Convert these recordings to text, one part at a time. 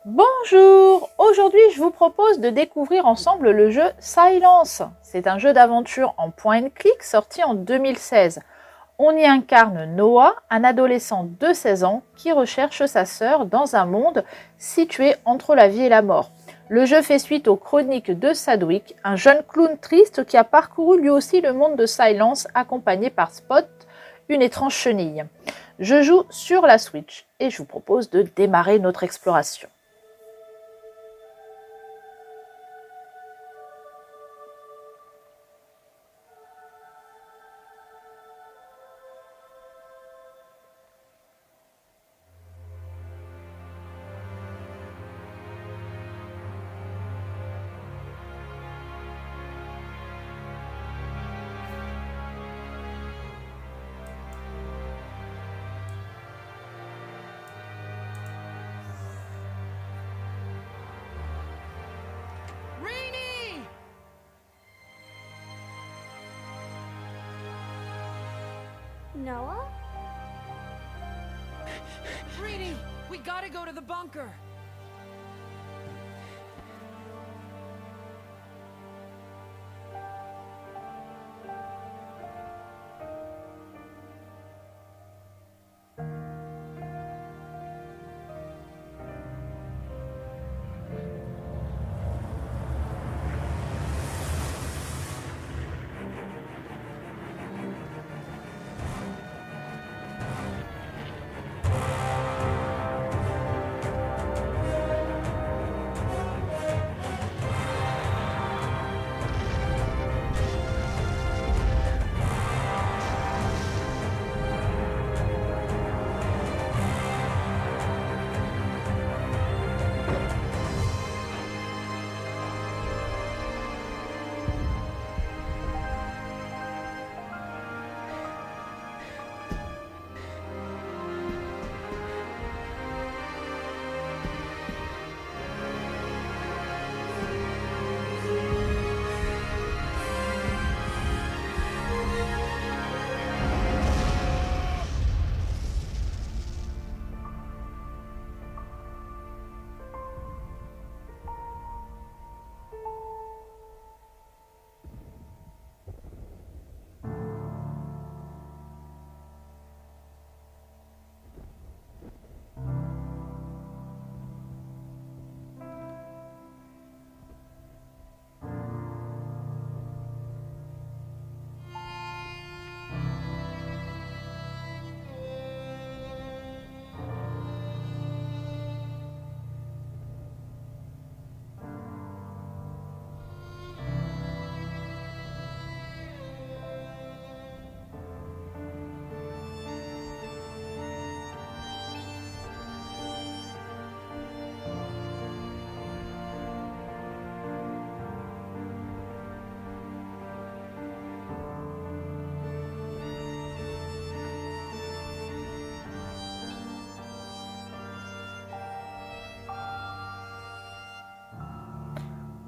Bonjour! Aujourd'hui, je vous propose de découvrir ensemble le jeu Silence. C'est un jeu d'aventure en point and click sorti en 2016. On y incarne Noah, un adolescent de 16 ans qui recherche sa sœur dans un monde situé entre la vie et la mort. Le jeu fait suite aux chroniques de Sadwick, un jeune clown triste qui a parcouru lui aussi le monde de Silence accompagné par Spot, une étrange chenille. Je joue sur la Switch et je vous propose de démarrer notre exploration. Rainy! Noah? Rainy! We gotta go to the bunker!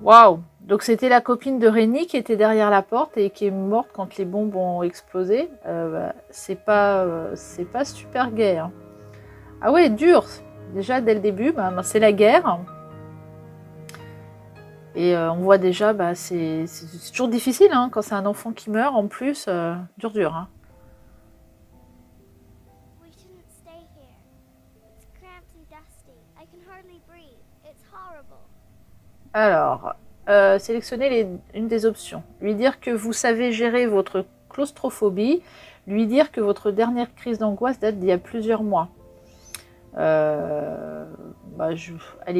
Waouh! Donc c'était la copine de Rennie qui était derrière la porte et qui est morte quand les bombes ont explosé. C'est pas super gai. Hein. Ah ouais, dur. Déjà dès le début, c'est la guerre. Et on voit déjà, c'est toujours difficile hein, quand c'est un enfant qui meurt en plus. Dur. Hein. We shouldn't stay here. It's cramped and dusty. I can hardly breathe. It's horrible. Alors, sélectionnez une des options. Lui dire que vous savez gérer votre claustrophobie. Lui dire que votre dernière crise d'angoisse date d'il y a plusieurs mois. Allez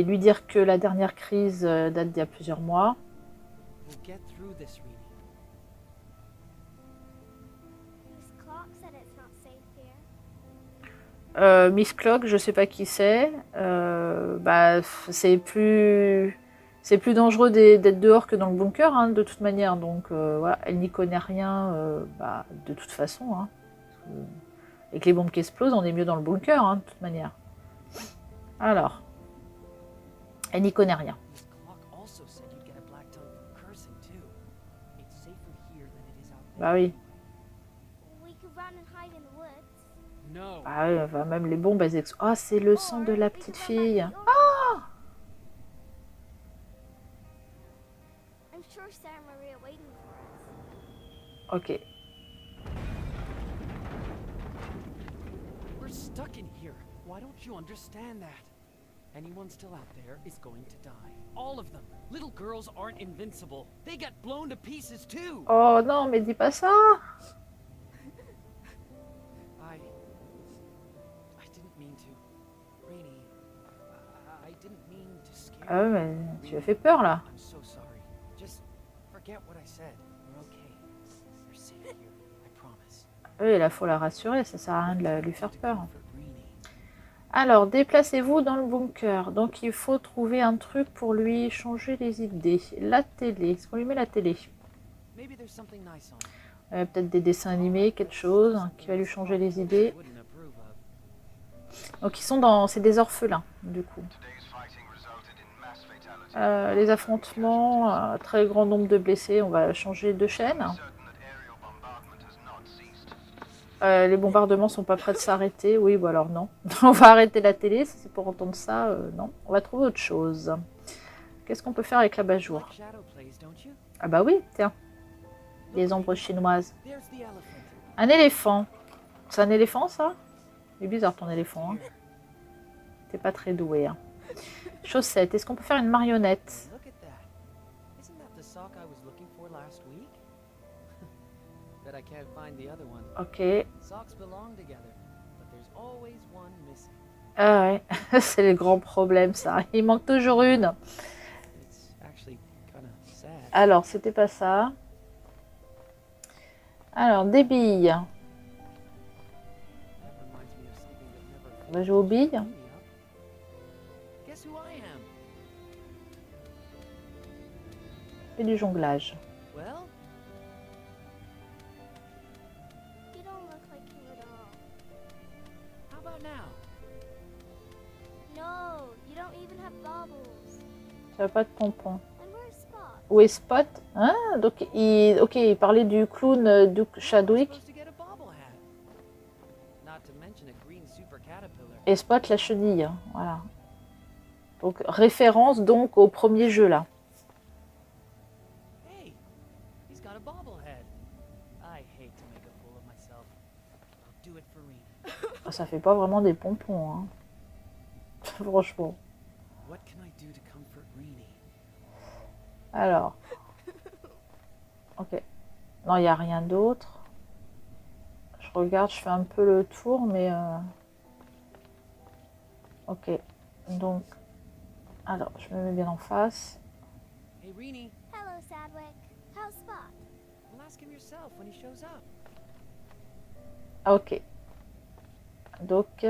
lui dire que la dernière crise date d'il y a plusieurs mois. We'll get through this, Rainy. Miss Clark said it's not safe here. Miss Clock, je sais pas qui c'est. C'est plus dangereux d'être dehors que dans le bunker, hein, de toute manière. Donc voilà, elle n'y connaît rien, de toute façon. Hein. Avec les bombes qui explosent, on est mieux dans le bunker, hein, de toute manière. Alors, elle n'y connaît rien. Miss Clark also said you'd get a black tongue from cursing too. It's safer here than it is out there. Bah oui. We could run and hide in the woods. No. Ah oui, même les bombes, elles explosent. Ah, c'est le sang de la petite fille. Ok. We're stuck in here. Why don't you understand that? Anyone still out there is going to die. All of them. Little girls aren't invincible. They get blown to pieces too. Oh non, mais dis pas ça. I didn't mean to. Rainy, I didn't mean to scare Ah ouais, you. mais tu as fait peur là. I'm so sorry. Just forget what I said. We're okay. You're safe here. I promise. Oui, là, faut la rassurer, ça sert à rien de lui faire peur. Comfort Rainy. Alors, déplacez-vous dans le bunker. Donc, il faut trouver un truc pour lui changer les idées. La télé. Est-ce qu'on lui met la télé? Maybe there's something nice on it. Peut-être des dessins animés, quelque chose qui va lui changer les idées. Wouldn't approve of. Donc, ils sont dans... C'est des orphelins, du coup. Les affrontements, très grand nombre de blessés. On va changer de chaîne. Les bombardements sont pas prêts de s'arrêter. Oui, bon alors non. On va arrêter la télé. Si c'est pour entendre ça, non. On va trouver autre chose. Qu'est-ce qu'on peut faire avec l'abat-jour? Like Shadow plays, don't you? Ah bah oui, tiens. Les ombres chinoises. There's the elephant. Un éléphant. C'est un éléphant, ça? C'est bizarre, ton éléphant. Hein. T'es pas très doué. Hein. Chaussettes. Est-ce qu'on peut faire une marionnette? Look at that. Isn't that the sock I was looking for last week? Bet I can't find the other one. Ok. Socks belong together, but there's always one missing. Ah ouais, c'est le grand problème, ça. Il manque toujours une. It's actually kind of sad. Alors, c'était pas ça. Alors, des billes. That reminds me of something that never On va jouer aux billes. me up. Guess who I am? Et du jonglage. Well, You don't look like him at all. how about now? No, you don't even have baubles. Ça va pas de pompons. And where's Spot? Où est Spot? Hein? Donc, il parlait du clown Duke Chadwick. Supposed to get a bobblehead. Not to mention a green super caterpillar. Et Spot la chenille. Hein. Voilà. Donc, référence donc au premier jeu là. Hey, he's got a bobblehead. I hate to make a fool of myself. I'll do it for Rena. Ah, ça fait pas vraiment des pompons. Hein. Franchement. What can I do to comfort Rini? Alors. Ok. Non, il n'y a rien d'autre. Je regarde, je fais un peu le tour, mais... Ok. Donc... Alors, je me mets bien en face. Hey, Rini, Hello, Sadwick. How's Spot? well, ask him yourself when he shows up. Ah, ok. Donc...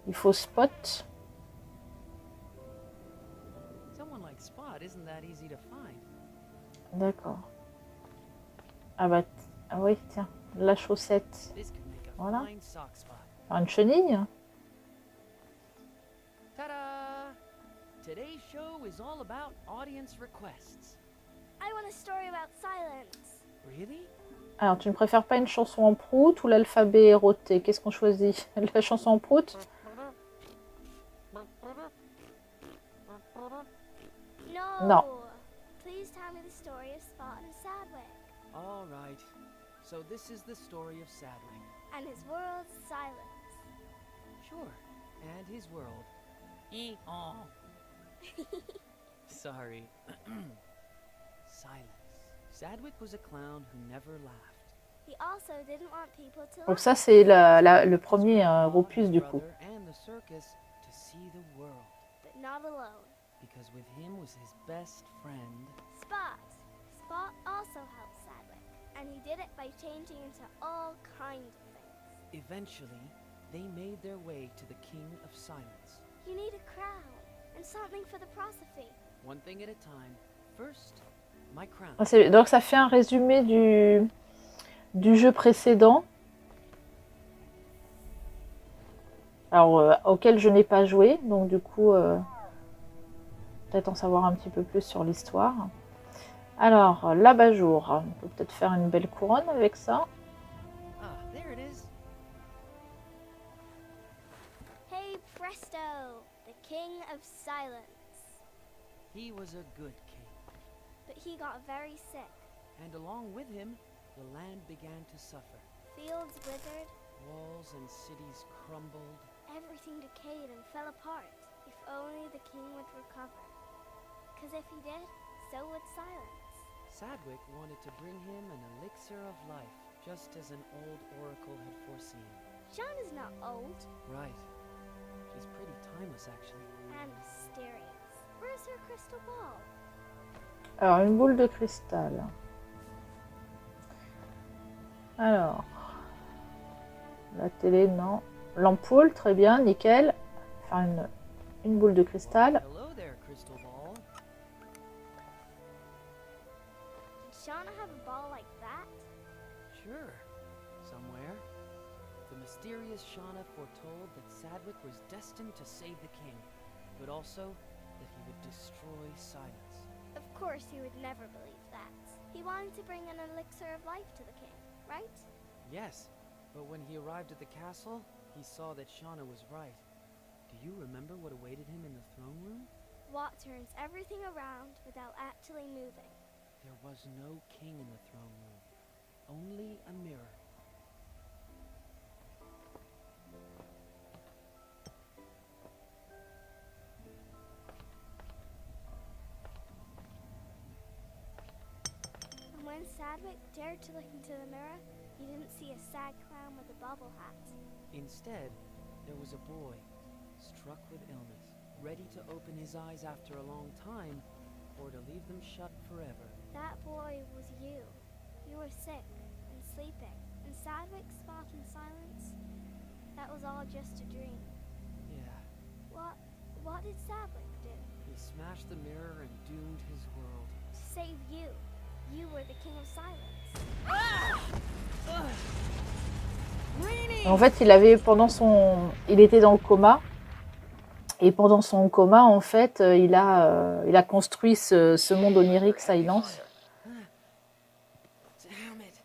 il faut Spot. Someone like Spot isn't that easy to find. D'accord. Ah bah... Ah oui, tiens. La chaussette. This could make a Voilà. fine sock spot. Alors, une chenille. Ta-da! Today's show is all about audience requests. I want a story about silence. Really? Alors, tu ne préfères pas une chanson en prout ou l'alphabet éroté? Qu'est-ce qu'on choisit? La chanson en prout? No. No. Please tell me the story of Spot and Sadwick All right. So this is the story of Sadwick. and his world's silence. Sure. And his world. Ee-haw. Sorry. Silence. Sadwick was a clown who never laughed. He also didn't want people to Donc laugh, ça, c'est le premier opus du coup. Brother and the circus to see the world. but not alone. Because with him was his best friend. Spot. Spot also helped Sadwick, and he did it by changing into all kinds of things. Eventually, they made their way to the King of Silence. You need a crown and something for the prosophy. One thing at a time. First, my crown. Donc ça fait un résumé du jeu précédent. Alors, auquel je n'ai pas joué. Donc du coup, peut-être en savoir un petit peu plus sur l'histoire. Alors, l'abat-jour. On peut peut-être faire une belle couronne avec ça. Ah, there it is. Hey presto, the King of Silence. He was a good king. But he got very sick. And along with him, the land began to suffer. Fields withered, Walls and cities crumbled. everything decayed and fell apart. If only the king would recover. 'Cause if he did, so would Silence. Sadwick wanted to bring him an elixir of life, just as an old oracle had foreseen. Shauna's not old, Right. She's pretty timeless, actually. and mysterious. Where's her crystal ball? Alors, une boule de cristal. Alors, la télé, non. L'ampoule, très bien, nickel. Faire une boule de cristal. Hello there, crystal ball. Did Shauna have a ball like that? Sure. Somewhere. The mysterious Shauna foretold that Sadwick was destined to save the king, but also that he would destroy Silence. Of course he would never believe that. He wanted to bring an elixir of life to the king, right? Yes, but when he arrived at the castle, he saw that Shauna was right. Do you remember what awaited him in the throne room? What turns everything around without actually moving. There was no king in the throne room, only a mirror. And when Sadwick dared to look into the mirror, he didn't see a sad clown with a bobble hat. Instead, there was a boy, struck with illness, ready to open his eyes after a long time, or to leave them shut forever. That boy was you. You were sick and sleeping, and Sadwick, Spot, and Silence. That was all just a dream. Yeah, What did Sadwick do? he smashed the mirror and doomed his world. To save you. You were the king of Silence. En fait, il était dans le coma. Et pendant son coma, en fait, il a construit ce monde onirique Silence. Damn it.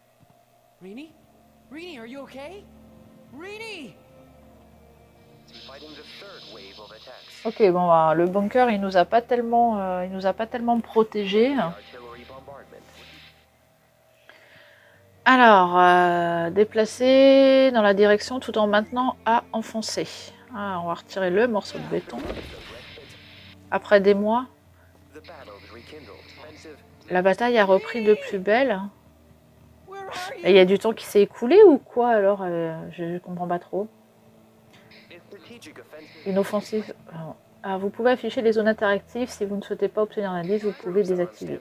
Rini? Rini, are you okay? Rini! Fighting the third wave of attacks. Ok, bon, bah, le bunker, il nous a pas tellement protégés. Artillery bombardment. Alors, déplacer dans la direction tout en maintenant à enfoncer. Ah, on va retirer le morceau de béton. Après des mois, The battles rekindled. Offensive. la bataille a repris de plus belle. Where are Et il y a du temps qui s'est écoulé ou quoi alors je comprends pas trop. Strategic offensive. Une offensive. Ah, vous pouvez afficher les zones interactives. Si vous ne souhaitez pas obtenir l'indice, vous pouvez désactiver.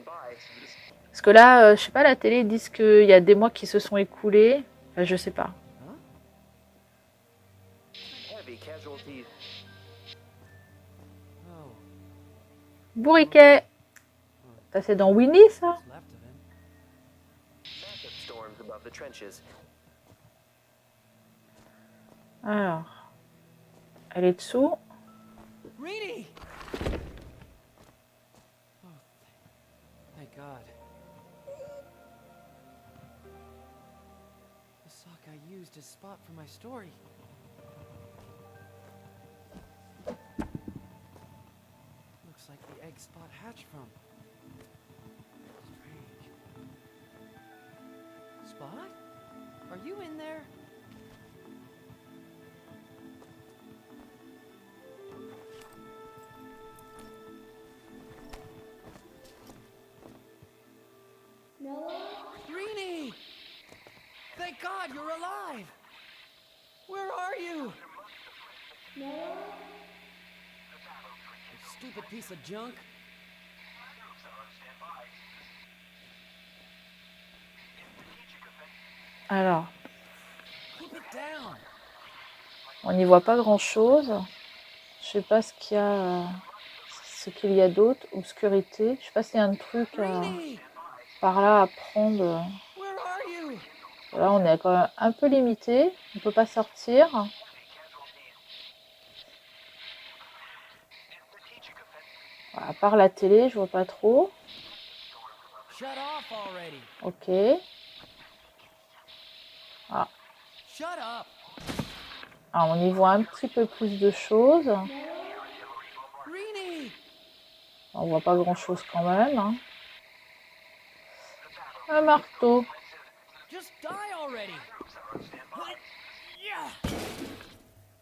Parce que là, je sais pas, la télé ils disent qu'il y a des mois qui se sont écoulés. Enfin, je sais pas. Heavy casualties. Oh, Bourriquet. Ça c'est dans Winnie ça? what's left of him? Massive storms above the trenches. Alors. Elle est dessous. Rini! Oh, thank God. The sock I used as Spot for my story. Looks like the egg Spot hatched from. Strange. Spot? Are you in there? Rini! Thank God you're alive! Where are you? You stupid piece of junk. Alors, Keep it down. on n'y voit pas grand chose. Je sais pas ce qu'il y a d'autre. Obscurité. Je sais pas s'il y a un truc Rini! par là à prendre. Where are you? Là, on est quand même un peu limité. On peut pas sortir. Voilà, à part la télé, je vois pas trop. Shut off already. Ok. Shut up. Alors, on y voit un petit peu plus de choses. Rini! On voit pas grand chose quand même. Hein. Un marteau. Just die already. Yeah.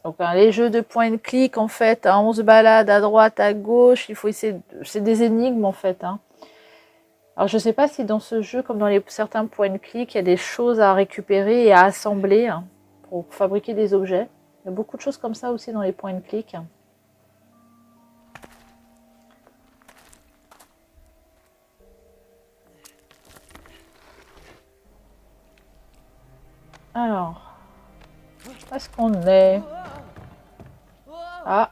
Donc les jeux de point and click, en fait, hein, on se balade à droite, à gauche, il faut essayer. C'est des énigmes en fait. Hein. Alors je sais pas si dans ce jeu, comme dans certains point and click, il y a des choses à récupérer et à assembler hein, pour fabriquer des objets. Il y a beaucoup de choses comme ça aussi dans les point and click. Alors, où est-ce qu'on est? Ah.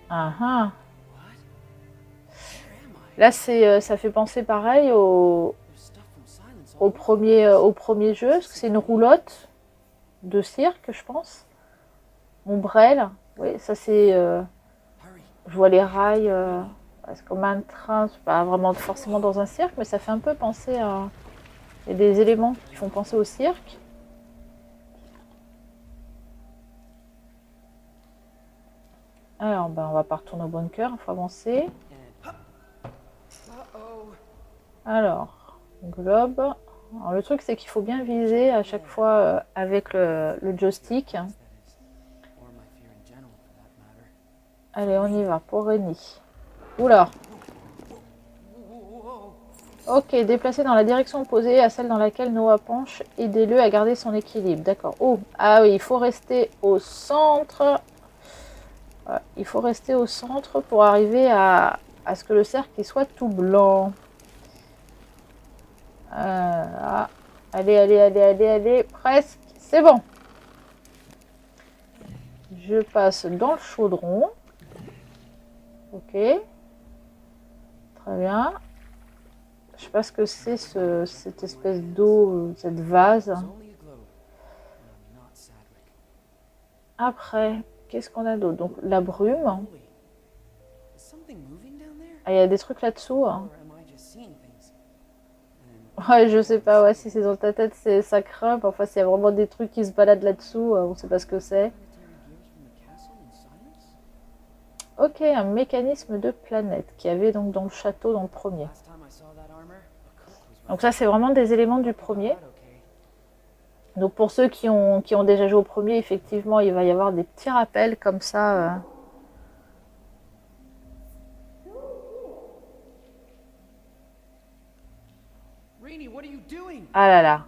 Ah. Là, ça fait penser pareil au premier jeu, parce que c'est une roulotte de cirque, je pense. Ombrelle. Oui, ça c'est... je vois les rails, c'est comme un train, c'est pas vraiment forcément dans un cirque, mais ça fait un peu penser à... Il y a des éléments qui font penser au cirque. Alors, ben, on va pas retourner au bunker, il faut avancer. Alors, globe. Alors, le truc, c'est qu'il faut bien viser à chaque fois avec le joystick. Allez, on y va pour Rennie. Oula. Ok, déplacez dans la direction opposée à celle dans laquelle Noah penche. Aidez-le à garder son équilibre. D'accord. Oh, ah oui, il faut rester au centre. Il faut rester au centre pour arriver à ce que le cercle soit tout blanc. Allez, presque. C'est bon. Je passe dans le chaudron. Ok. Très bien. Je sais pas ce que c'est cette espèce d'eau, cette vase. Après, qu'est-ce qu'on a d'autre? Donc la brume. Ah, il y a des trucs là-dessous. Hein. Ouais, je sais pas, ouais, si c'est dans ta tête, ça craint. Parfois, s'il y a vraiment des trucs qui se baladent là-dessous, on sait pas ce que c'est. Ok, un mécanisme de planète qu'il y avait donc dans le château dans le premier. Donc ça, c'est vraiment des éléments du premier. Donc pour ceux qui ont déjà joué au premier, effectivement, il va y avoir des petits rappels comme ça. Ah là là.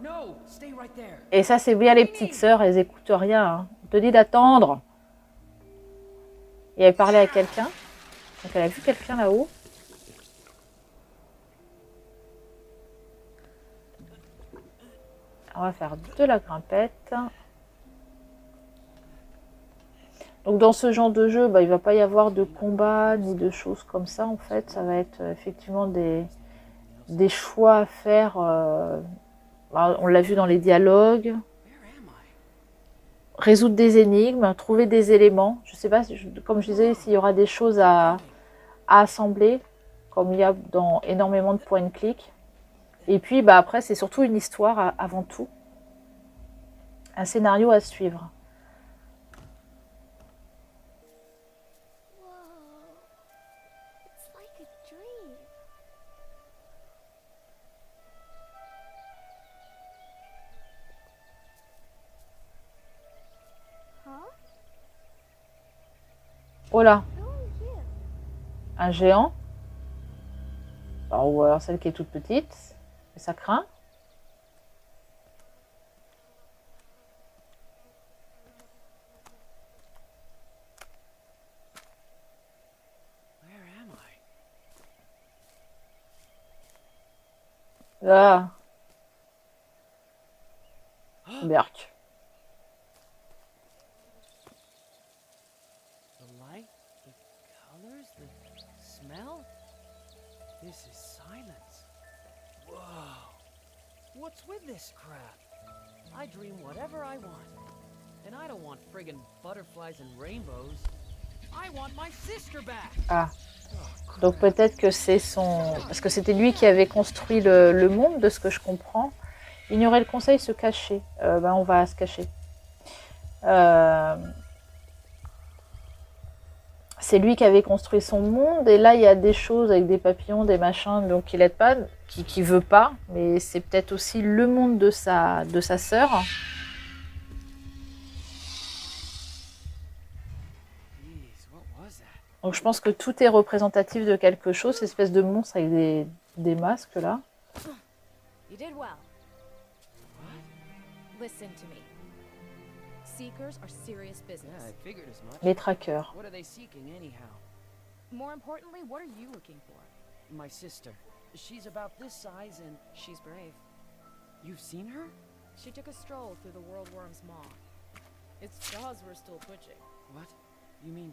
Et ça, c'est bien les petites sœurs, elles écoutent rien. Hein. On te dit d'attendre. Et elle parlait à quelqu'un. Donc elle a vu quelqu'un là-haut. On va faire de la grimpette. Donc dans ce genre de jeu, bah, il ne va pas y avoir de combat ni de choses comme ça en fait. Ça va être effectivement des choix à faire. On l'a vu dans les dialogues. Résoudre des énigmes, trouver des éléments. Je ne sais pas, comme je disais, s'il y aura des choses à assembler, comme il y a dans énormément de point and click. Et puis bah, après, c'est surtout une histoire avant tout. Un scénario à suivre. Oh là, un géant. Ou alors celle qui est toute petite. Et ça craint. Là. Berk. This is silence. Whoa. What's with this crap? I dream whatever I want. And I don't want friggin' butterflies and rainbows. I want my sister back. Ah. Donc peut-être que c'est son... Parce que c'était lui qui avait construit le monde, de ce que je comprends. Ignorer le conseil, se cacher. Ben on va se c'est lui qui avait construit son monde, et là il y a des choses avec des papillons, des machins, donc il aide pas, qui veut pas, mais c'est peut-être aussi le monde de sa sœur. Jeez, what was that? Donc je pense que tout est représentatif de quelque chose, cette espèce de monstre avec des masques là. You did well. Listen to me. Seekers are serious Yeah, business. I figured as much. Les trackers. What are they seeking anyhow? More importantly, what are you looking for? My sister. She's about this size and She's brave. you've seen her? She took a stroll through the World Worm's maw. Its jaws were still twitching. What? You mean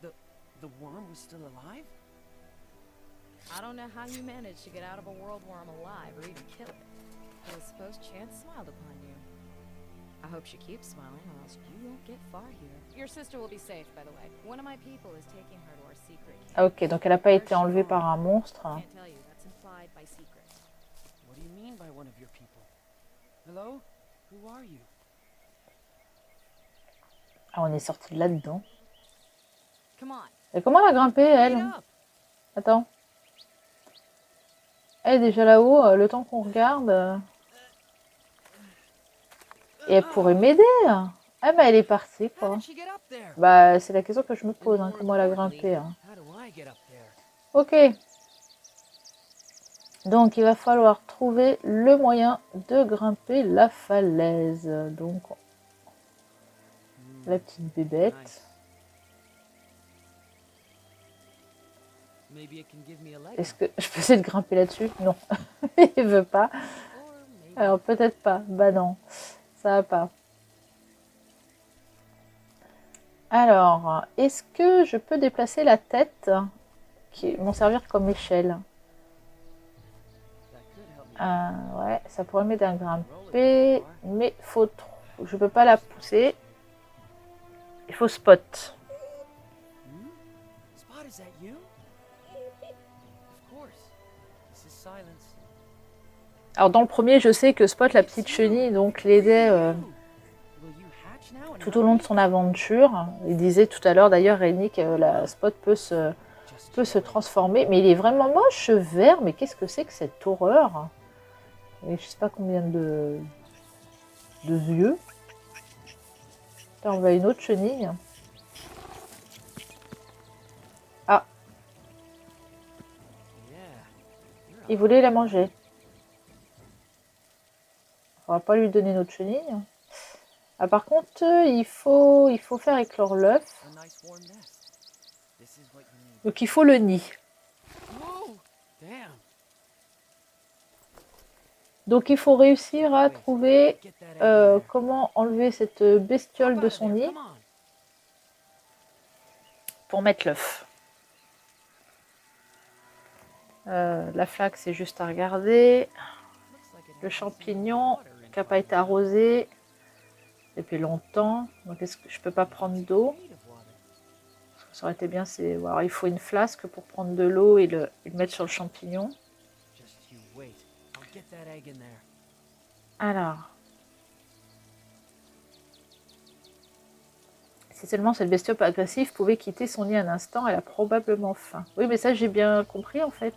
the worm was still alive? I don't know how you managed to get out of a world worm alive or even kill it. But I suppose chance smiled upon you. I hope she keeps smiling or else you won't get far here. Your sister will be safe, by the way. One of my people is taking her to our secret camp. Ah ok, donc elle n'a pas été enlevée par un monstre. Can't tell you, that's implied by secret. What do you mean by one of your people? Hello? Who are you? Ah, on est sorti de là-dedans. Come on. Et comment elle a grimpé, elle? Wait up! Attends. Elle est déjà là-haut, le temps qu'on regarde. Et elle pourrait m'aider. Ah, mais elle est partie, How quoi. did she get up there? Bah, c'est la question que je me And pose, more comment elle a importantly, grimpé. how do I get up there? Ok. Donc, il va falloir trouver le moyen de grimper la falaise. Donc, la petite bébête. Nice. Maybe it can give me a leg Est-ce up. que je peux essayer de grimper là-dessus? Non. Il veut pas. Or maybe. Alors, peut-être pas. Bah non, ça va pas. Alors, est-ce que je peux déplacer la tête qui m'en servir comme échelle? That could help me. Ouais, ça pourrait m'aider à Roll it grimper, far. mais faut trop. Je peux pas la pousser. Il faut spot. Hmm? Spot, is that you? Of course. This is Silence. Alors dans le premier, je sais que Spot, la petite chenille, donc l'aidait Will you hatch now and tout help au long me? de son aventure. Il disait tout à l'heure d'ailleurs, Rémi, que la Spot peut se Just you wait. transformer. Mais il est vraiment moche, ce vert. Mais qu'est-ce que c'est que cette horreur? Et je sais pas combien de yeux. Là, on va une autre chenille. Ah, Yeah. You're il a- voulait la manger. On va pas lui donner notre chenille. Ah, par contre, il faut faire éclore l'œuf. a nice warm nest. This is what you need. Donc il faut le nid. Whoa! Damn. Donc il faut réussir à trouver Get that egg in there. comment enlever cette bestiole Hop de out of son there, nid come on. pour mettre l'œuf. La flaque, c'est juste à regarder. Looks like it Le has some champignon water qui n'a pas été inside. arrosé depuis longtemps. Donc est-ce que je peux pas prendre d'eau? Need of water. Ça aurait été bien, c'est alors, il faut une flasque pour prendre de l'eau et le mettre sur le champignon. Just you wait. I'll get that egg in there. Alors, si seulement cette bestiole agressive pouvait quitter son nid un instant, elle a probablement faim. Oui, mais ça j'ai bien compris en fait.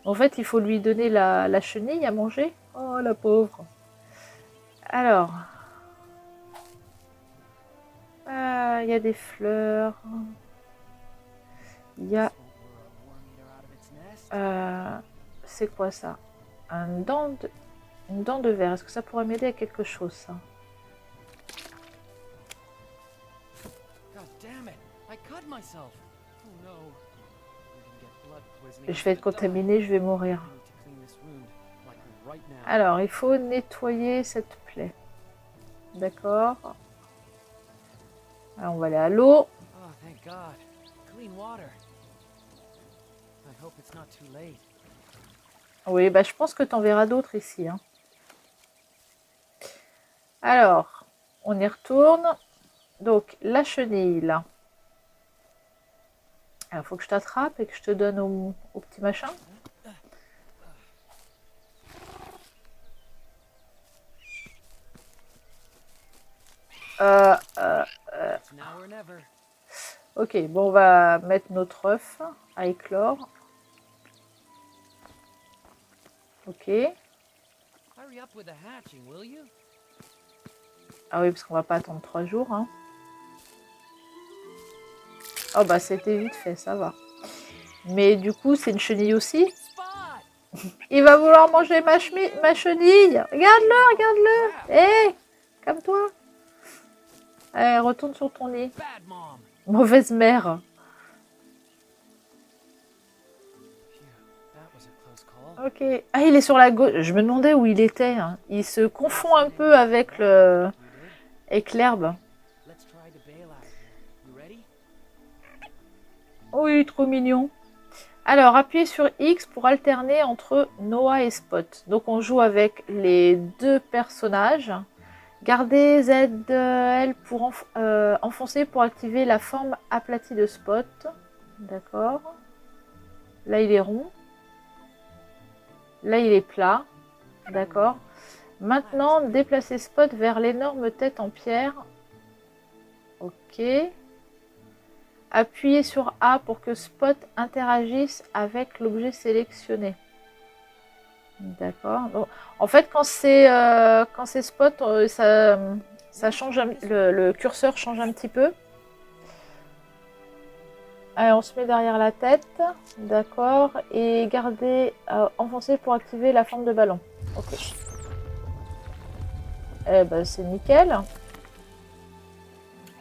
En fait, il faut lui donner la chenille à manger. Oh la pauvre. Alors, il y a des fleurs. Il y a This won't lure a worm eater out of its nest. c'est quoi ça? Une dent de verre. Est-ce que ça pourrait m'aider à quelque chose ça? God damn it! I cut myself. Oh no. I'm gonna get blood poisoning. Je vais être contaminé, je vais mourir. I need to clean this wound, like right now. Alors, il faut nettoyer cette plaie. D'accord. Alors, on va aller à l'eau. Oh, thank God. Clean water. I hope it's not too late. Oui, bah, je pense que tu en verras d'autres ici. Hein. Alors, on y retourne. Donc, la chenille, là. Alors, il faut que je t'attrape et que je te donne au petit machin. It's now or never. Ok, bon, on va mettre notre œuf à éclore. Ok. Hurry up with the hatching, will you? Ah oui, parce qu'on va pas attendre 3 jours. Hein. Oh bah c'était vite fait, ça va. Mais du coup, c'est une chenille aussi. Spot! Il va vouloir manger ma chenille. Regarde-le, regarde-le. Hé, calme-toi. Allez, retourne sur ton nid. Bad mom. Mauvaise mère. Phew, that was a close call. Ok. Ah, il est sur la gauche. Je me demandais où il était. Hein. Il se confond un peu avec le... You did? avec l'herbe. Let's try to bail out here. You ready? Oui, trop mignon. Alors, appuyez sur X pour alterner entre Noah et Spot. Donc, on joue avec les deux personnages. Gardez ZL pour enfoncer pour activer la forme aplatie de Spot. D'accord. Là, il est rond. Là, il est plat. D'accord. Maintenant, déplacez Spot vers l'énorme tête en pierre. Ok. Appuyez sur A pour que Spot interagisse avec l'objet sélectionné. D'accord. Donc, en fait, quand c'est Spot, ça change, le curseur change un petit peu. Allez, on se met derrière la tête. D'accord. Et gardez enfoncé pour activer la forme de ballon. Ok. Eh ben, c'est nickel.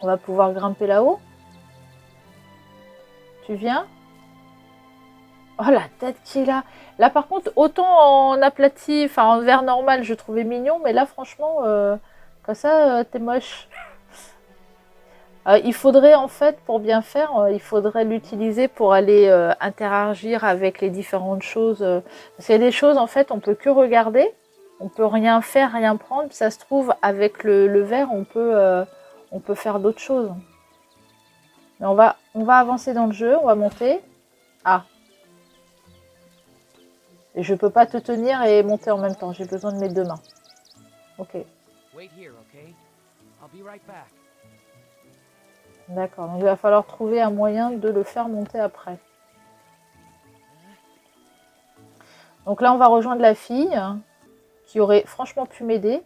On va pouvoir grimper là-haut. Tu viens? Oh, la tête qu'il a. Là, par contre, autant en aplati, enfin en verre normal, je trouvais mignon. Mais là, franchement, comme ça, t'es moche. Il faudrait, en fait, pour bien faire, il faudrait l'utiliser pour aller interagir avec les différentes choses. Parce qu'il y a des choses, en fait, on peut que regarder. On peut rien faire, rien prendre. Ça se trouve, avec le verre, on peut faire d'autres choses. Mais on va avancer dans le jeu, on va monter. Ah. Et je peux pas te tenir et monter en même temps, j'ai besoin de mes deux mains. Ok. Wait here, okay? I'll be right back. D'accord, donc il va falloir trouver un moyen de le faire monter après. Donc là, on va rejoindre la fille qui aurait franchement pu m'aider.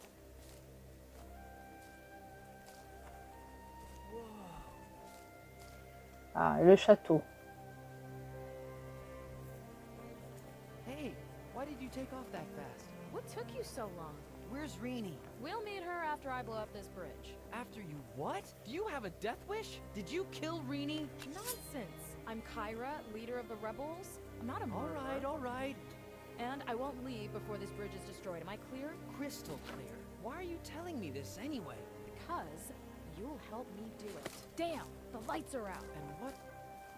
Ah, et le château. Hey, why did you take off that fast? What took you so long? Where's Rini? We'll meet her after I blow up this bridge. After you what? Do you have a death wish? Did you kill Rini? Nonsense! I'm Kyra, leader of the rebels. I'm not a murderer. All right. And I won't leave before this bridge is destroyed. Am I clear? Crystal clear. Why are you telling me this anyway? Because you'll help me do it. Damn! The lights are out. And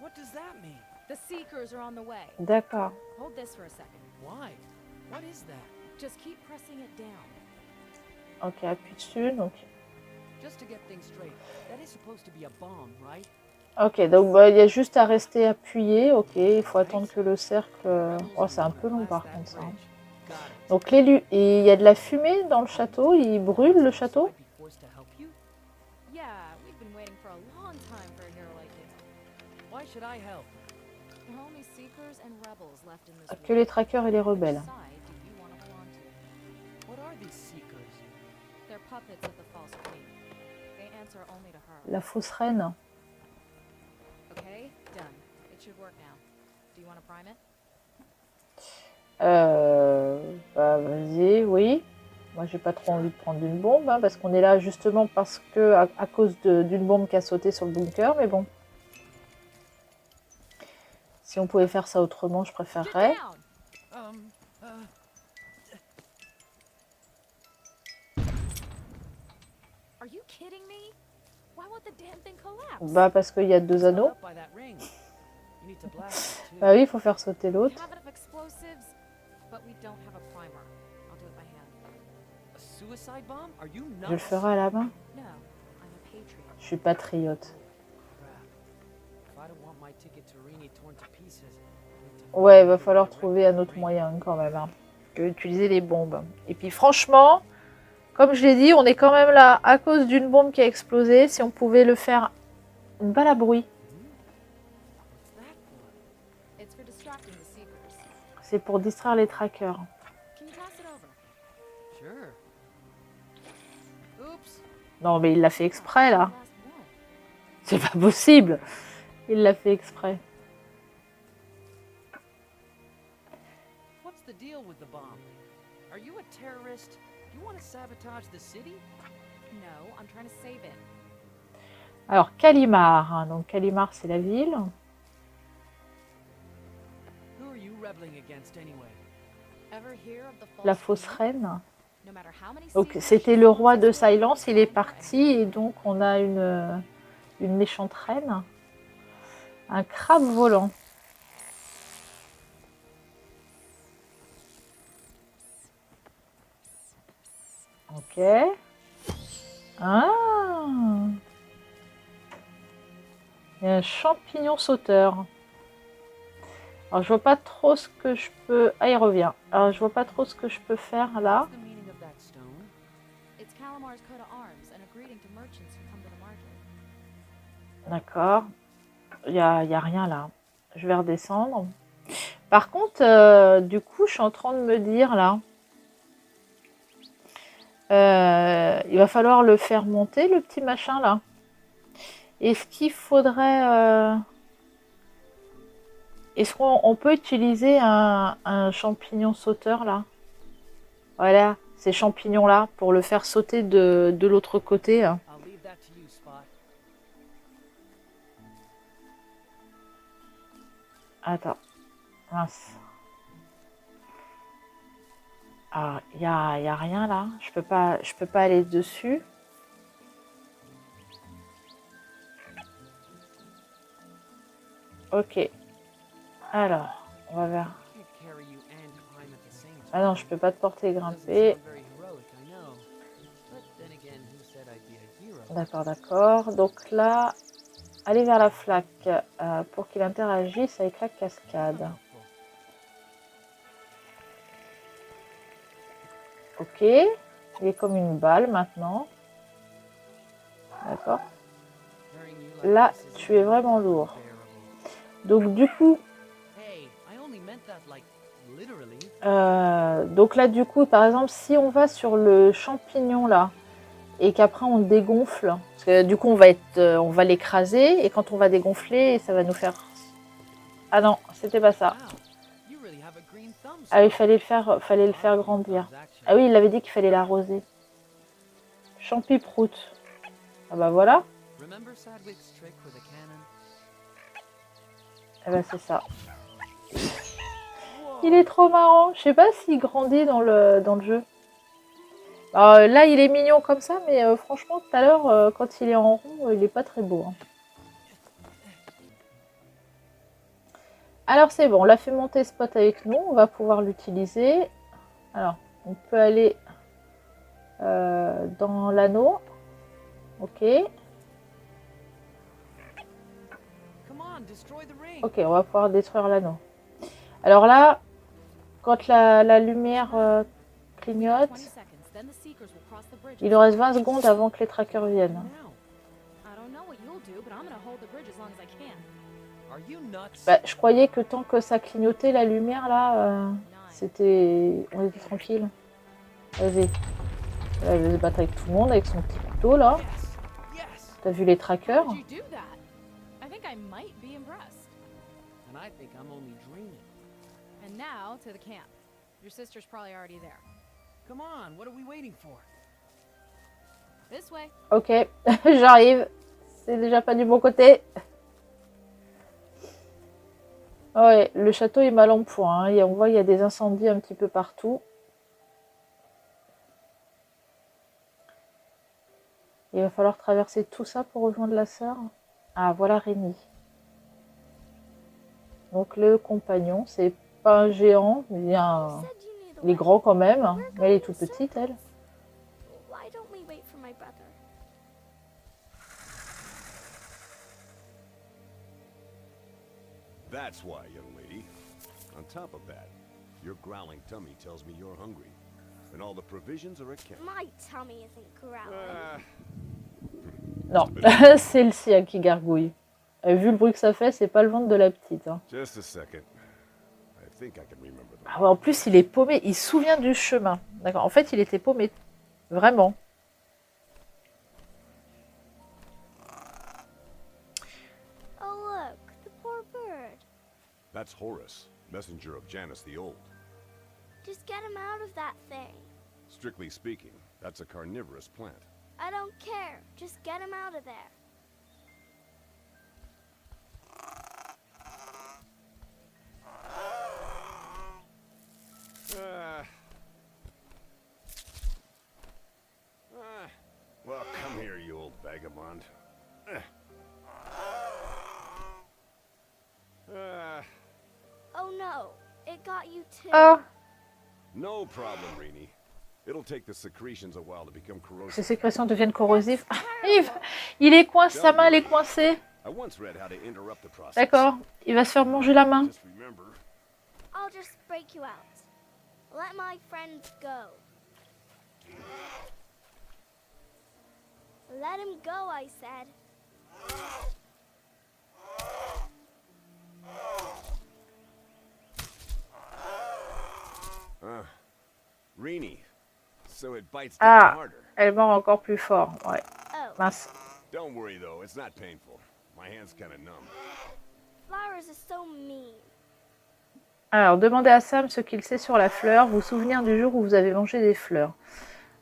what does that mean? The Seekers are on the way. D'accord. Hold this for a second. Why? What is that? Just keep pressing it down. Ok, appuie dessus. Donc... Just to get things straight, that is supposed to be a bomb, right? Ok, donc bah, il y a juste à rester appuyé. Ok, il faut attendre que le cercle... Oh, c'est un peu long par contre ça. Hein. Got it. Donc l'élu... Et il y a de la fumée dans le château. Il brûle le château. Might be forced to help you. Yeah, we've been waiting for a long time for a hero like you. Why should I help? There are only Seekers and rebels left in this Que world. les traqueurs et les Which rebelles. side do you want to belong to? What are these seekers? They're puppets of the false queen. They answer only to her. La fausse reine. Okay, done. It should work now. Do you want to prime it? Bah vas-y, oui. Moi j'ai pas trop envie de prendre une bombe, hein, parce qu'on est là justement parce que à cause d'une bombe qui a sauté sur le bunker, mais bon. Si on pouvait faire ça autrement, je Get préférerais. down! Are you kidding me? Why won't the damn thing collapse? Bah parce qu'il y a deux It's held anneaux. up by that ring. You need to blast it too. Bah oui, il faut faire sauter We l'autre. have enough explosives, but we don't have a primer. I'll do it by hand. A suicide bomb? Are you nuts? Je le ferai à la main. No, I'm a patriot. Je suis patriote. Crap. If I don't want my ticket to Rini torn to pieces, I need to Ouais, il find va a way falloir to trouver un wreck autre Rini. moyen quand même. Hein, que utiliser les bombes. Et puis franchement, comme je l'ai dit, on est quand même là à cause d'une bombe qui a explosé. Si on pouvait le faire une balle à bruit. C'est pour distraire les trackers. Can you toss it over? Sure. Oops. Non, mais il l'a fait exprès, là. Last one. C'est pas possible. Il l'a fait exprès. What's the deal with the bomb? Are you a terrorist? You want to sabotage the city? No, I'm trying to save it. Alors, Kalimar. Hein. Donc, Kalimar, c'est la ville. Who are you rebelling against anyway? Ever hear of the La false fausse queen? reine. No matter how many Donc, secrets c'était she le wants roi de us to know, Silence. Il est it's parti. Et donc, on a une méchante reine. Un crabe volant. Ok. Ah. Il y a un champignon sauteur. Alors, je vois pas trop ce que je peux... Ah, il revient. Alors, je vois pas trop ce que je peux faire là. What's the meaning of that stone? It's Calamar's coat of arms and a greeting to merchants who come to the market. D'accord. Il y a rien là. Je vais redescendre. Par contre, du coup, je suis en train de me dire là... il va falloir le faire monter, le petit machin là. Est-ce qu'il faudrait... Est-ce qu'on peut utiliser un champignon sauteur là? Voilà, ces champignons là, pour le faire sauter de l'autre côté. I'll leave that to you, Spot. Attends, mince. Ah, y a rien là. Je peux pas aller dessus. Ok. Alors, on va vers... Can't carry you and climb at the same time. Ah non, je peux pas te porter et Doesn't grimper. sound very heroic, I know. But then again, who said I'd be a hero? D'accord, d'accord. Donc là, aller vers la flaque pour qu'il interagisse avec la cascade. Helpful. Ok. Il est comme une balle maintenant. D'accord. Carrying you like Là, this is tu es vraiment lourd. unbearable. Donc du coup, Hey, I only meant that like literally. donc là du coup, par exemple, si on va sur le champignon là et qu'après on dégonfle, parce que du coup on va l'écraser et quand on va dégonfler, ça va nous faire. Ah non, c'était pas ça. Wow, you really have a green thumb. Ah, il Spot. fallait le faire grandir. Thumbs, actually. Ah oui, il avait dit qu'il fallait l'arroser. Champiprout. Ah bah voilà. Remember Sadwick's trick with a cannon? Eh ben c'est ça. Whoa. Il est trop marrant. Je sais pas s'il grandit dans le jeu. Alors, là, il est mignon comme ça, mais franchement, tout à l'heure, quand il est en rond, il est pas très beau. Hein. Alors c'est bon, on l'a fait monter Spot avec nous. On va pouvoir l'utiliser. Alors, on peut aller dans l'anneau. Ok. Come on, destroy the ring. Ok, on va pouvoir détruire l'anneau. Alors là, quand la lumière clignote, 20 seconds, then the seekers will cross the bridge. il nous reste 20 secondes avant que les trackers viennent. Now, I don't know what you'll do, but I'm gonna hold the bridge as long as I can. are you nuts? Bah, je croyais que tant que ça clignotait la lumière là, c'était, on était tranquille. Vas-y. Là, il va se battre avec tout le monde avec son petit couteau là. Yes, yes. T'as vu les How trackers? did you do that? I think I might be impressed. And I think I'm only dreaming. And now to the camp. Your sister's probably already there. Come on, what are we waiting for? This way. Ok, j'arrive. C'est déjà pas du bon côté. Ouais, le château est mal en point. Hein. On voit qu'il y a des incendies un petit peu partout. Il va falloir traverser tout ça pour rejoindre la sœur. Ah, voilà Rémi. Donc le compagnon, c'est pas un géant, mais You said you knew the il est way. grand quand même. Mais elle est toute petite, elle. Why don't we wait for my brother? That's why, young lady. On top of that, your growling tummy tells me you're hungry. And all the provisions are at camp. My tummy isn't growling. Ah, Non, c'est le sien qui gargouille. Vu le bruit que ça fait, c'est pas le ventre de la petite. Hein. just a second. I think I can remember them. Ah ouais, en plus, il est paumé. Il se souvient du chemin. D'accord. En fait, il était paumé. Vraiment. Oh, look, the poor bird. That's Horus, messenger of Janus the Old. Just get him out of that thing. Strictly speaking, that's a carnivorous plant. I don't care. Just get him out of there. Well, come here, you old vagabond. Oh no, it got you too. Ah, No problem, Rini. It'll take the secretions a while to become ces corrosive. sécrétions deviennent corrosives. Ah, il est coincé, sa main, elle est coincée. I once read how to interrupt the process. D'accord. Il va se faire manger la main. Just remember, I'll just break you out. Let my friend go. Let him go, I said. Rini. So it bites Ah. down harder. Elle mord encore plus fort. Ouais. Oh, Mince. Don't worry though, it's not painful. My hand's kind of numb. flowers are so mean. Alors, demandez à Sam ce qu'il sait sur la fleur. Vous souvenir du jour où vous avez mangé des fleurs.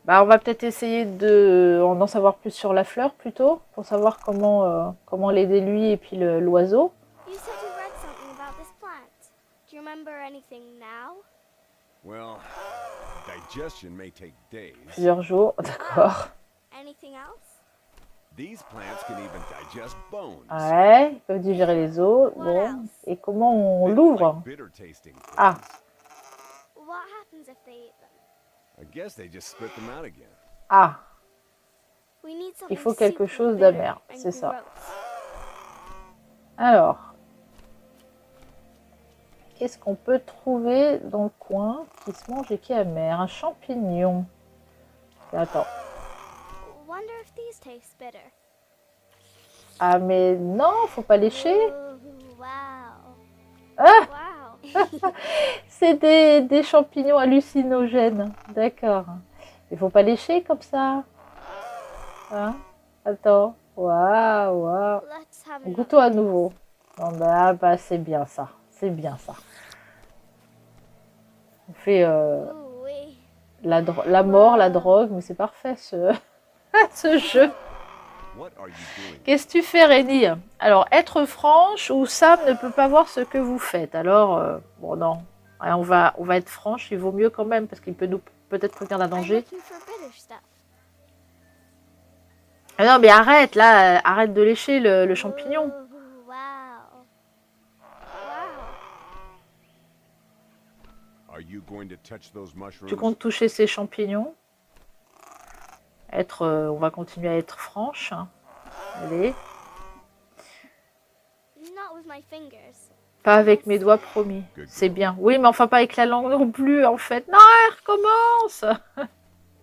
Bah, on va peut-être essayer d'en savoir plus sur la fleur plutôt, pour savoir comment l'aider lui et puis l'oiseau. You said you read something about this plant. Do you remember anything now? Well, digestion may take days. Plusieurs jours, d'accord. Anything else? These plants can even digest bones. Ouais, ils peuvent digérer les os. Bon, et comment on They don't l'ouvre? like bitter tasting things. Ah. What happens if they eat them? I guess they just spit them out again. Ah, We need something il faut quelque super chose bitter d'amer, and c'est ça. gross. Alors, qu'est-ce qu'on peut trouver dans le coin qui se mange et qui est amer? Un champignon. Attends. Wonder if these taste bitter. Ah, mais non, faut pas lécher. Ooh, wow. Ah, Wow. c'est des champignons hallucinogènes. D'accord. Il faut pas lécher comme ça. Hein? Attends. Waouh, waouh. Let's have Goûtons another. à nouveau. Non, bah, c'est bien ça. C'est bien ça. On fait Ooh, wee. la mort, la drogue, mais c'est parfait ce, ce jeu. What are you doing? Qu'est-ce que tu fais, Rémi? Alors, être franche ou Sam ne peut pas voir ce que vous faites. Alors, bon, non. Ouais, on va être franche, il vaut mieux quand même, parce qu'il peut nous peut-être prévenir d'un I'm danger. looking for bitter stuff. Ah non, mais arrête, là, arrête de lécher le champignon. Ooh, wow. Wow. Are you going to touch those mushrooms? Tu comptes toucher ces champignons? On va continuer à être franche. Allez, Not with my fingers. pas avec mes doigts, promis. C'est bien. Oui, mais enfin pas avec la langue non plus, en fait. Non, elle recommence.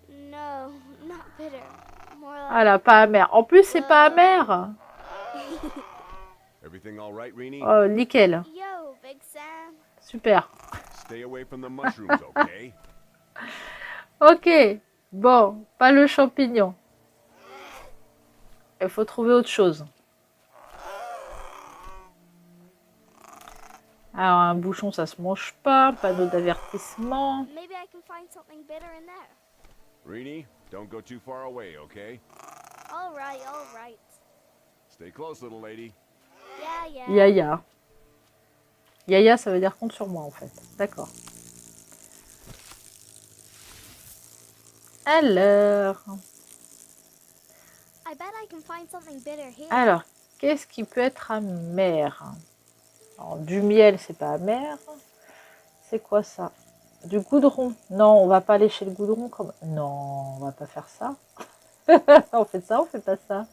No, not bitter. More like Ah là, pas amer. En plus, c'est pas amer. Everything all right, Rini? Oh, nickel. yo, Big Sam. Super. Stay away from the mushrooms, okay? Ok. Bon, pas le champignon. Il faut trouver autre chose. Alors, un bouchon, ça se mange pas. Panneau d'avertissement. Maybe I can find something bitter in there. Rini, don't go too far away, okay? All right, all right. Stay close, little lady. Yeah, yeah. Yaya. Yaya, ça veut dire compte sur moi, en fait. D'accord. Alors, I bet I can find something bitter here. alors, qu'est-ce qui peut être amer? Alors, du miel, c'est pas amer. C'est quoi ça? Du goudron. Non, on va pas aller chez le goudron comme. Non, on va pas faire ça. On fait ça, on fait pas ça.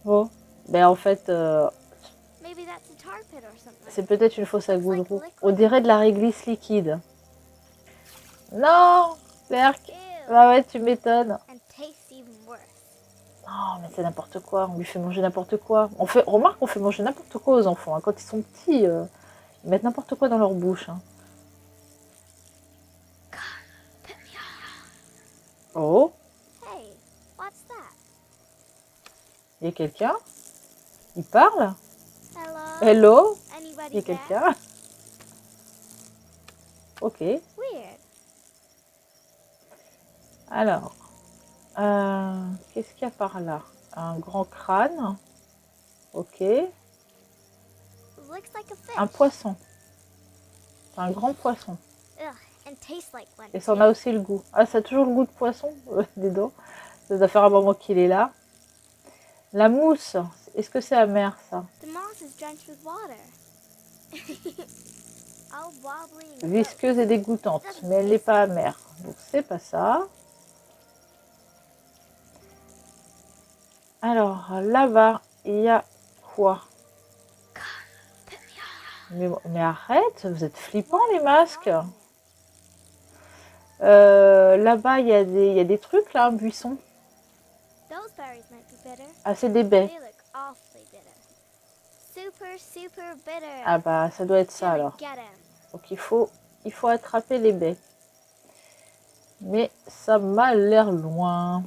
Bon, ben en fait, Maybe that's a tar pit or something. c'est peut-être une fosse à goudron. On dirait de la réglisse liquide. Non, Berk. Ew. Bah ouais, tu m'étonnes. And tastes even worse. Non, mais c'est n'importe quoi. On lui fait manger n'importe quoi. Remarque, on fait manger n'importe quoi aux enfants. Hein. Quand ils sont petits, ils mettent n'importe quoi dans leur bouche. Hein. Oh, Hey, what's that? il y a quelqu'un? Il parle? Hello? Hello? Il y Anybody a there? quelqu'un? Ok. Weird. Alors, qu'est-ce qu'il y a par là? Un grand crâne. Ok. Looks like a fish. Un poisson. C'est un grand poisson. Ugh, and tastes like one. Et ça en a aussi le goût. Ah, ça a toujours le goût de poisson, dis donc. Ça doit faire un moment qu'il est là. La mousse, est-ce que c'est amer ça? The moss is drenched with water. All wobbly and gross. Visqueuse et dégoûtante, mais elle n'est pas amère. Donc c'est pas ça. Alors là-bas, il y a quoi? Mais arrête, vous êtes flippants les masques. Là-bas, il y a des trucs là, un buisson. Those berries might be bitter. Ah, c'est des baies. They look awfully bitter. Super, super bitter. Ah bah, ça doit être ça Gotta alors. get 'em. Donc il faut attraper les baies. Mais ça m'a l'air loin.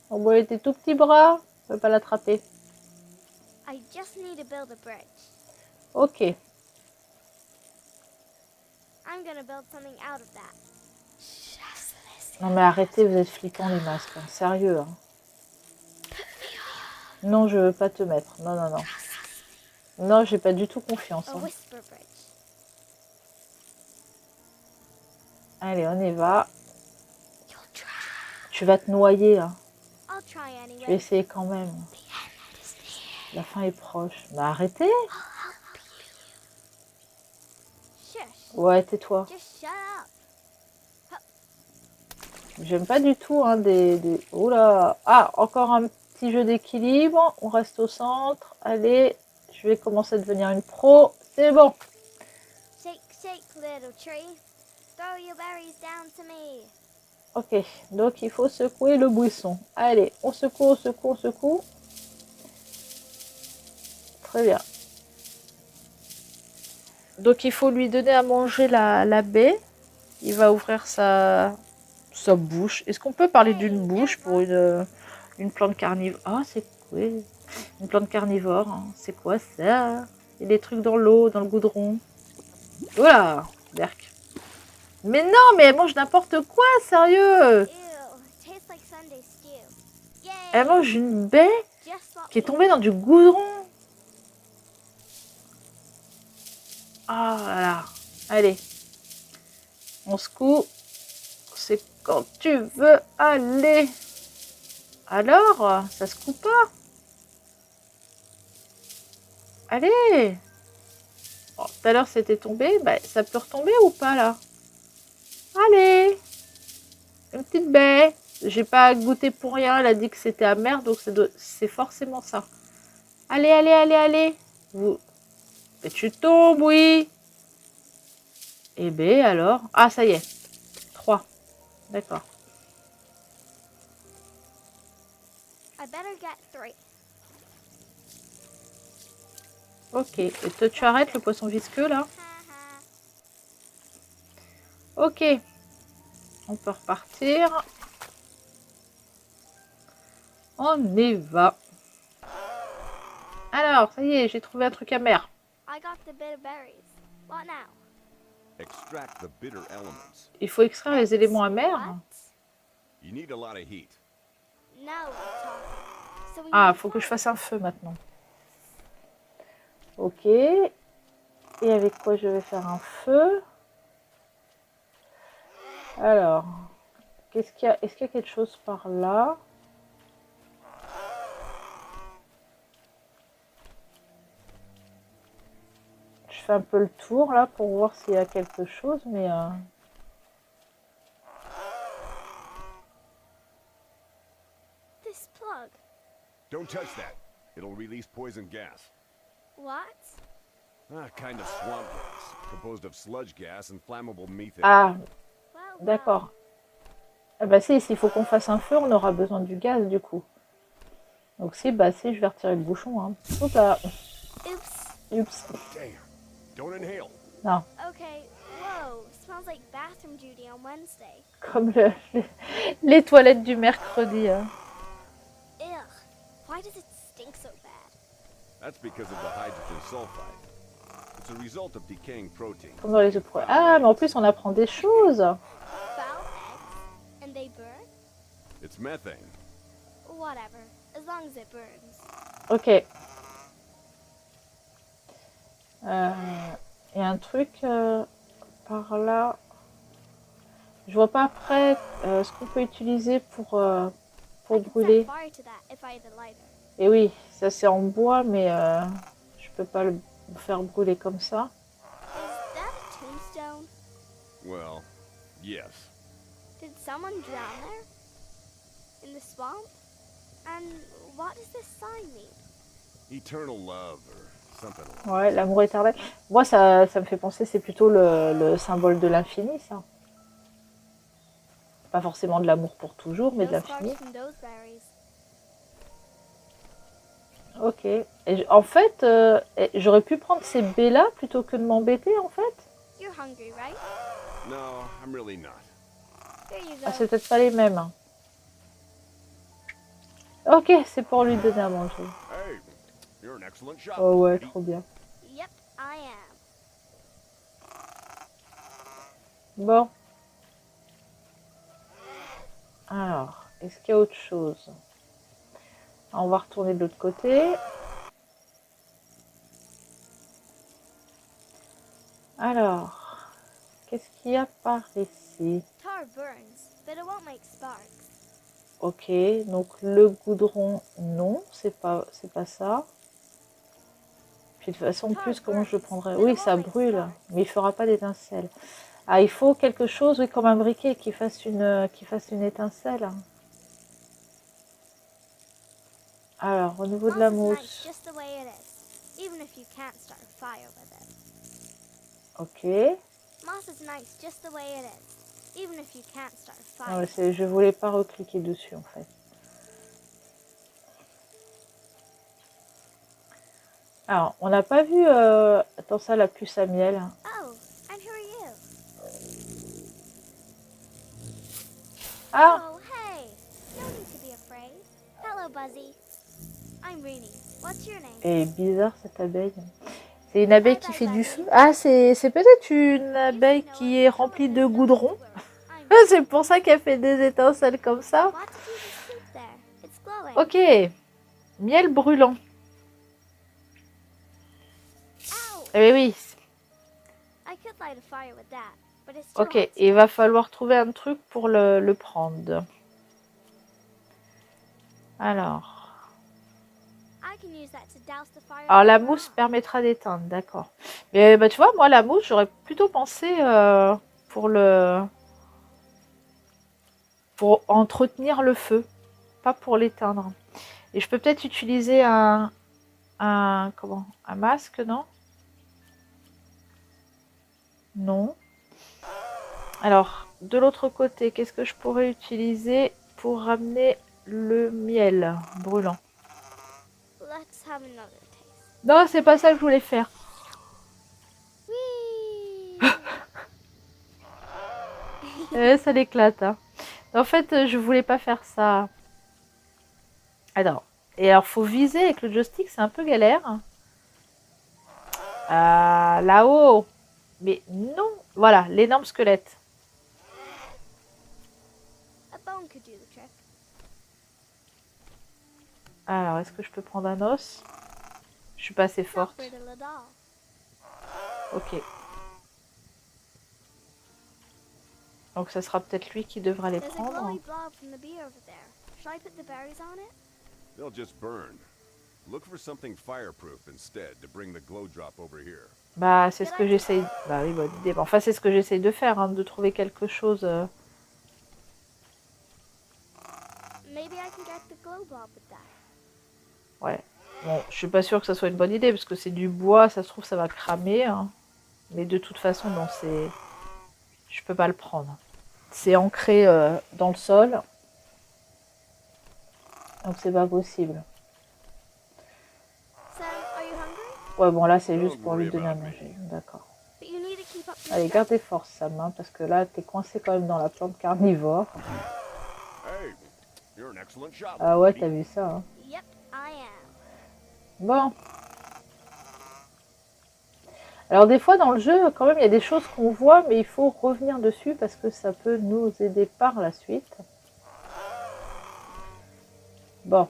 On voit tes tout petits bras, on peut pas l'attraper. I just need to build a bridge. Ok. I'm gonna build something out of that. Just listen. Non mais arrêtez, vous êtes flippants les masques. Hein. Sérieux. Hein. Non, je veux pas te mettre. Non, non, non. Non, j'ai pas du tout confiance. A Hein. whisper bridge. Allez, on y va. You'll try. Tu vas te noyer. Hein. I'll try Je vais anyway. essayer quand même. La fin est proche. Mais arrêtez. Shush. Ouais, tais-toi. Just shut up. J'aime pas du tout hein, des... Oula. Ah, encore un petit jeu d'équilibre. On reste au centre. Allez, je vais commencer à devenir une pro. C'est bon. Shake, shake, little tree. Throw your berries down to me. Ok, donc il faut secouer le buisson. Allez, on secoue, on secoue, on secoue. Très bien. Donc il faut lui donner à manger la baie. Il va ouvrir sa bouche. Est-ce qu'on peut parler d'une bouche pour une plante carnivore? Ah, c'est quoi? Une plante carnivore. Hein. C'est quoi ça? Il y a des trucs dans l'eau, dans le goudron. Voilà, berk. Mais non, mais elle mange n'importe quoi, sérieux. Ew, tastes like Sunday stew. Yay! Elle mange une baie Just what qui est we tombée dans du goudron. Ah là là. Allez. On secoue. C'est quand tu veux aller. Alors, ça se coupe pas. Allez. Bon, tout à l'heure c'était tombé. Bah, ça peut retomber ou pas là? Allez. Une petite baie. J'ai pas goûté pour rien. Elle a dit que c'était amer. Donc c'est forcément ça. Allez, allez, allez, allez. Vous... Et tu tombes, oui. Et B alors. Ah, ça y est. 3. D'accord. I better get 3. Ok. Et toi, tu arrêtes le poisson visqueux, là? Ok. On peut repartir. On y va. Alors, ça y est, j'ai trouvé un truc amer. I got the bitter berries. What now? Extract the bitter elements. Il faut extraire les éléments amers. What? You need a lot of heat. No, Tom. So we Ah, need faut que je fire. fasse un feu maintenant. Ok. Et avec quoi je vais faire un feu? Alors, qu'est-ce qu'il y a? Est-ce qu'il y a quelque chose par là? Je fais un peu le tour là pour voir s'il y a quelque chose, mais This plug. Don't touch that. It'll release poison gas. What? Ah, kind of swamp gas, composed of sludge gas and flammable methane. ah, Well, d'accord. Ah bah si, s'il faut qu'on fasse un feu, on aura besoin du gaz du coup. Donc si, bah si, je vais retirer le bouchon. Hein. Hop là. Oops. Oups. Damn. Don't inhale. Non, Okay, whoa, smells like bathroom duty on Wednesday. comme les toilettes du mercredi. Ugh, why does it stink so bad? That's because of the hydrogen sulfide. It's a result of decaying protein. Comme dans les œufs pro. Ah, mais en plus, on apprend des choses. Foul eggs? And they burn? It's methane. Whatever, as long as it burns. Ok. Il y a un truc par là. Je vois pas après ce qu'on peut utiliser pour I could brûler. set fire to that if I had a lighter. Et oui, ça c'est en bois, mais je peux pas le faire brûler comme ça. Is that a tombstone? Well, yes. Did someone drown there? In the swamp? And what does this sign mean? Eternal love or something like that. Ouais, l'amour éternel. Moi, ça me fait penser, c'est plutôt le symbole de l'infini, ça. Pas forcément de l'amour pour toujours, mais de No l'infini. sparks from those berries. Ok. Et en fait, j'aurais pu prendre ces baies-là plutôt que de m'embêter, en fait. You're hungry, right? No, I'm really not. There you Ah, go. c'est peut-être pas les mêmes. Hein. Ok, c'est pour lui donner à manger. Hey, you're an excellent shot. Oh ouais, lady. trop bien. Yep, I am. Bon. Alors, est-ce qu'il y a autre chose? On va retourner de l'autre côté. Alors, qu'est-ce qu'il y a par ici? Tar burns, but it won't make sparks. Ok, donc le goudron, non, c'est pas ça. Puis de toute façon, en plus, comment je le prendrais? Oui, ça brûle, mais il fera pas d'étincelle. Ah, il faut quelque chose, oui, comme un briquet qui fasse une étincelle. Alors, au niveau de la Moss is nice mousse. just the way it is, even if you can't start a fire with it. Ok. Moss is nice just the way it is, even if you can't start a Non, fire. mais je voulais pas recliquer dessus, en fait. Alors, on n'a pas vu... Attends, ça, la puce à miel. Oh, and who are you? Ah, Oh, hey! No need to be afraid. Hello, Buzzy. I'm Rini. What's your name? elle est bizarre, cette abeille. C'est une abeille qui fait du feu. Ah, c'est peut-être une abeille qui est remplie de goudron. C'est pour ça qu'elle fait des étincelles comme ça. What did you just shoot there? It's glowing. Ok. Miel brûlant. Ow! Eh oui. I could light a fire with that, but it's too Ok. hot. Il va falloir trouver un truc pour le prendre. Alors. I can use that to douse the fire. Alors, la later mousse on. permettra d'éteindre. D'accord. Mais bah, tu vois, moi, la mousse, j'aurais plutôt pensé pour entretenir le feu. Pas pour l'éteindre. Et je peux peut-être utiliser un masque, non? Non. Alors, de l'autre côté, qu'est-ce que je pourrais utiliser pour ramener le miel brûlant? Let's have another taste. Non, c'est pas ça que je voulais faire. Whee! Ça l'éclate. Hein. En fait, je voulais pas faire ça. Alors, faut viser avec le joystick, c'est un peu galère. Là-haut. Mais non. Voilà, l'énorme squelette. A bone could do the trick. Alors, est-ce que je peux prendre un os? Je suis pas assez Not forte. brittle at all. Ok. Donc, ça sera peut-être lui qui devra les There's a prendre. glowy blob from the bee over there. Shall I put the berries on it? They'll just burn. Look for something fireproof instead to bring the glow drop over here. Bah, c'est ce que j'essaye. Bah oui, bonne idée. Enfin, c'est ce que j'essaye de faire, hein, de trouver quelque chose. Maybe I can get the glow blob with that. Ouais. Bon, je suis pas sûre que ça soit une bonne idée parce que c'est du bois, ça se trouve, ça va cramer. Hein. Mais de toute façon, non, c'est. Je peux pas le prendre. C'est ancré dans le sol. Donc, c'est pas possible. Sam, are you hungry? Ouais, bon, là, c'est juste pour lui donner à manger. D'accord. But But you need to keep up your Allez, garde des forces, Sam, hein, parce que là, t'es coincé quand même dans la plante carnivore. Hey, you're an excellent shot. Ah ouais, lady. t'as vu ça, hein. Yep, I am. Bon. Alors des fois dans le jeu, quand même, il y a des choses qu'on voit, mais il faut revenir dessus parce que ça peut nous aider par la suite. Bon.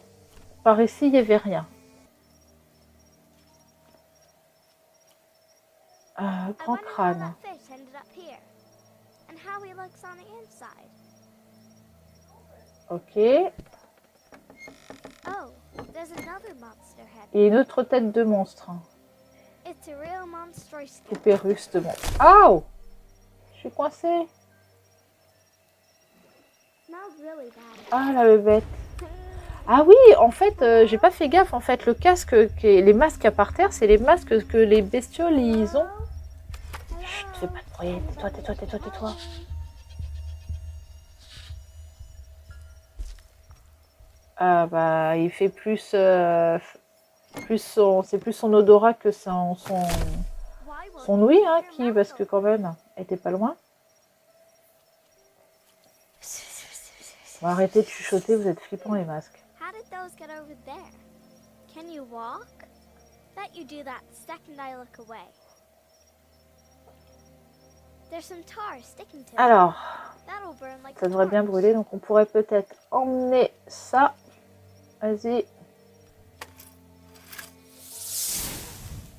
Par ici, il n'y avait rien. I Grand wonder how crâne. that fish ended up here. And how he looks on the inside. Ok. Oh, there's another monster head. Et une autre tête de monstre. It's a real monstrous Tout péruste de monstre. Ah! Je suis coincée. Smells really bad. Ah, la bébête. Ah oui, en fait, j'ai pas fait gaffe. En fait, le casque, les masques à par terre, c'est les masques que les bestioles, ils ont. Chut, fais pas de bruit. Tais-toi, tais-toi, tais-toi, tais-toi. Ah bah, il fait plus c'est plus son odorat que son ouïe, hein, parce que quand même, elle était pas loin. Bon, arrêtez de chuchoter, vous êtes flippants les masques. How did those get over there? Can you walk? Bet you do that the second I look away. There's some tar sticking to it. Alors, That'll burn like ça devrait bien torch. brûler, donc on pourrait peut-être emmener ça. Vas-y.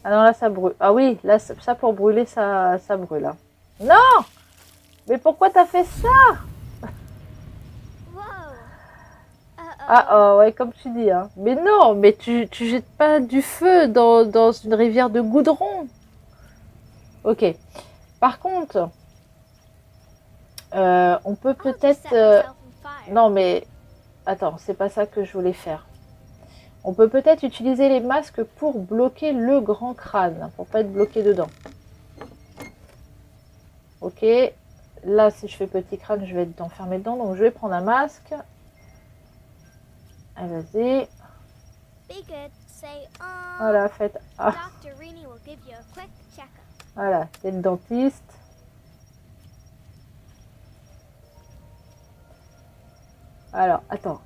Ah non, là ça brûle. Ah oui, là ça pour brûler, ça brûle. Hein. Non! Mais pourquoi t'as fait ça? Whoa. Ah oh, ouais, comme tu dis. Hein. Mais non, mais tu jettes pas du feu dans une rivière de goudron. Ok. Par contre, on peut I'll just peut-être... set myself on fire. Non, mais... Attends, c'est pas ça que je voulais faire. On peut peut-être utiliser les masques pour bloquer le grand crâne, pour pas être bloqué dedans. Ok. Là, si je fais petit crâne, je vais être enfermé dedans. Donc, je vais prendre un masque. Allez, vas-y. Be good. Say, Voilà, faites... Ah, Dr. Rini will give you a quick checkup. voilà, c'est le dentiste. Alors, attends.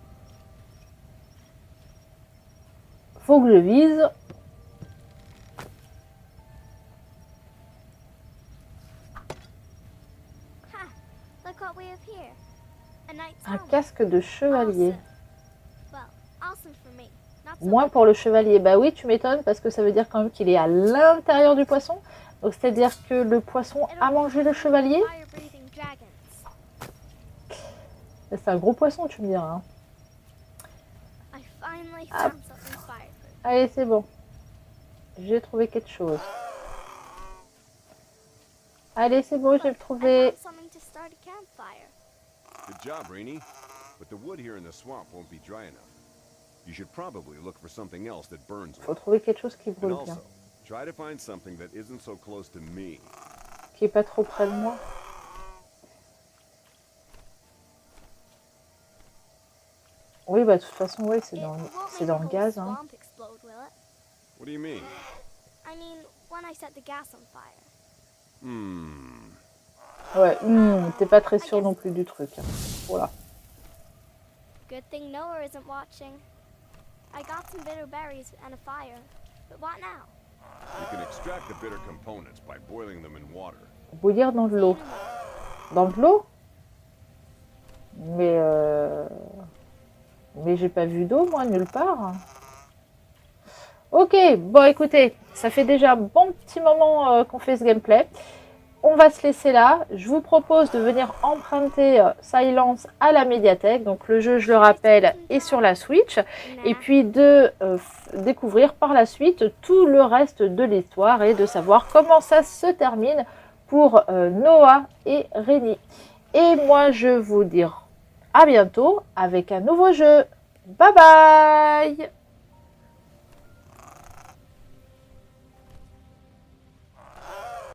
Faut que je vise. Ha! Look what we have here. A knight's Un helmet. casque de chevalier. Awesome. Well, awesome for me. Not so Moins much pour le chevalier. Bah oui, tu m'étonnes parce que ça veut dire quand même qu'il est à l'intérieur du poisson. Donc c'est-à-dire que le poisson a mangé le chevalier. fire-breathing dragons. C'est un gros poisson, tu me diras. Hein. I finally Ah. found something fireproof. Allez, c'est bon. J'ai trouvé quelque chose. Allez, c'est bon, j'ai Look, I trouvé. found something to start a campfire. Good job, Rainey. But the wood here in the swamp won't be dry enough. You should probably look for something else that burns Faut well. trouver quelque chose qui And brûle bien. also, try to find something that isn't so close to me. Qui est pas trop près de moi. Oui, bah de toute façon, oui, c'est It dans, won't c'est make dans the le whole gaz. Hein. swamp explode, will it? What do you mean? I mean, when I set the gas on fire. Ouais, t'es pas très sûr non plus du truc. Hein. Voilà. Good thing Noah isn't watching. I got some bitter berries and a fire. But what now? You can extract the bitter components by boiling them in water. Bouillir dans de l'eau. Dans de l'eau? Mais j'ai pas vu d'eau, moi, nulle part. Ok, bon, écoutez, ça fait déjà un bon petit moment qu'on fait ce gameplay. On va se laisser là. Je vous propose de venir emprunter Silence à la médiathèque. Donc le jeu, je le rappelle, est sur la Switch. Et puis de découvrir par la suite tout le reste de l'histoire et de savoir comment ça se termine pour Noah et Rainy. Et moi, je vous dis à bientôt avec un nouveau jeu. Bye bye!